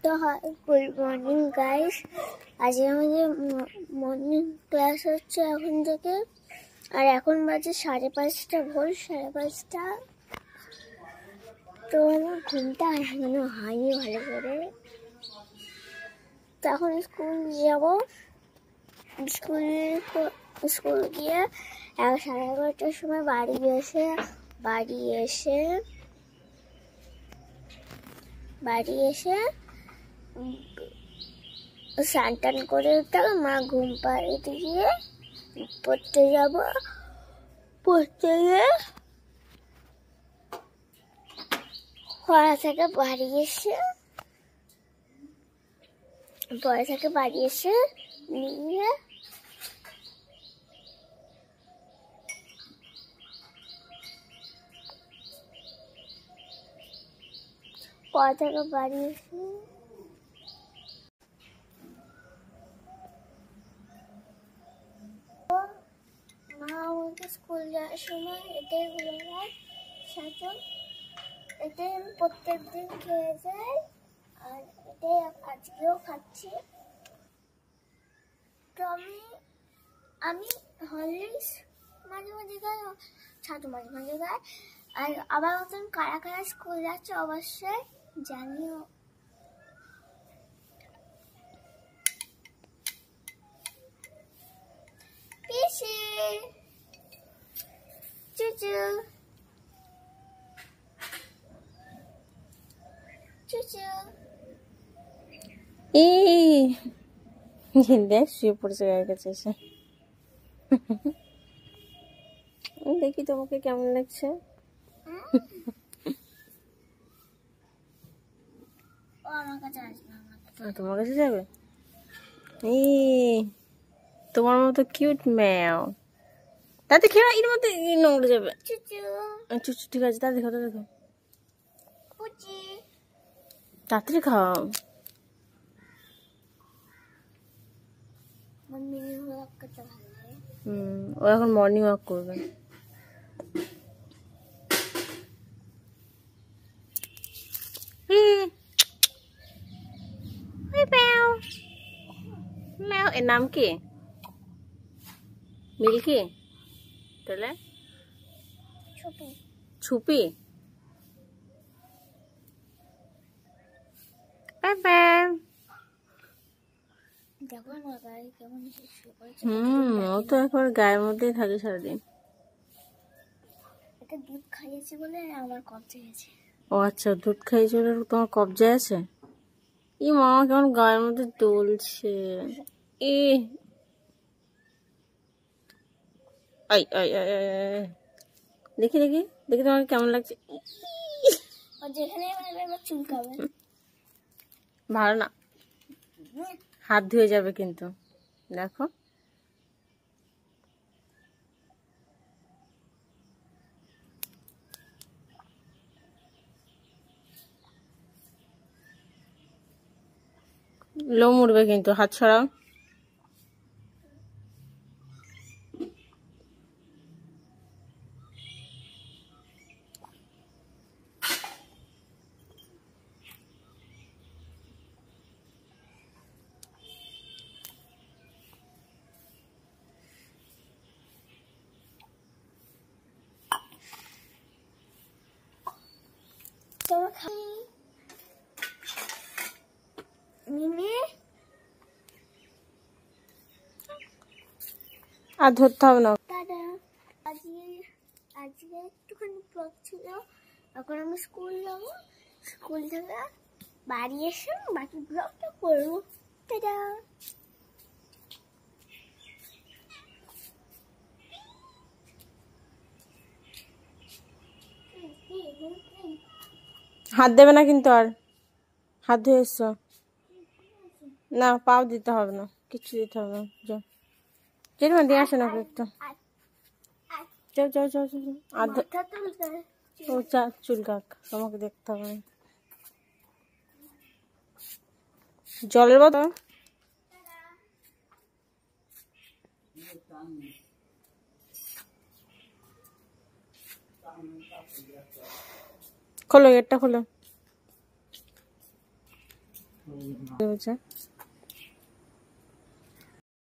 তো good morning guys. আজকে আমাদের মর্নিং ক্লাস হচ্ছে এখন থেকে, আর এখন বাজে 5:30 ভোর 5:30। তো আমার ঘুমটা এখনো হয়নি ভালো করে। তো এখন স্কুল যাব, স্কুল গিয়ে 11:30টার সময় বাড়ি এসে স্নান টান করে উঠতে মা ঘুম পাড়িয়ে গিয়ে পড়তে যাব। পড়তে গিয়ে পড়া থেকে বাড়ি এসে নিয়ে পড়া থেকে বাড়ি এসে মা আমাকে স্কুল যাওয়ার সময় এটাই বলে যায়, শাসন এটাই আমি প্রত্যেক দিন খেয়ে যাই, আর এটাই আজকেও খাচ্ছি। তো আমি হরলিক্স মাঝে মাঝে খাই, ছাতু মাঝে মাঝে খাই। আর আবার মতন কারা কারা স্কুল যাচ্ছে অবশ্যই জানিও। পিসি চুচু চুচু দেখ শুয়ে পড়েছে গায়ের কাছে এসে। দেখি তোমাকে কেমন লাগছে। আমার কাছে আসবে, তোমার কাছে যাবে? তোমার মতো কিউট ম্যাও। তাতে খেয়ে এর মধ্যে নোংরা যাবে। চুচু ঠিক আছে, তা দেখো তাড়াতাড়ি খাও। ও এখন মর্নিং ওয়াক করবে। এর নাম কি? মিল্কি? তাহলে ছুপি। ও তো এখন গায়ের মধ্যেই থাকে সারাদিন। দুধ খাইয়েছি বলে আমার কবজে আছে। ও আচ্ছা, দুধ খাইয়েছি বলে তোমার কবজে আছে। মা কেমন গায়ের মধ্যে দুলছে। দেখি তোমাকে কেমন লাগছে। ভালো না, হাত ধুয়ে যাবে কিন্তু। দেখো লোম উঠবে কিন্তু, হাত ছড়াও। আর ধরতে হবে না। আজকে একটুখানি ব্লগ ছিল, এখন আমি স্কুল যাবো, স্কুল থেকে বাড়ি এসে বাকি ব্লগটা করবো। টাটা। হাত দেবে না কিন্তু, আর হাত ধুয়ে এসছো না, পাও দিতে হবে না, কিছু দিতে হবে না। যাও জেঠিমা দিয়ে আসো না একটু। যাও ও চুল কাক, তোমাকে দেখতে হবে। জলের বোতল খোলো, গেটটা খোলো। হয়েছে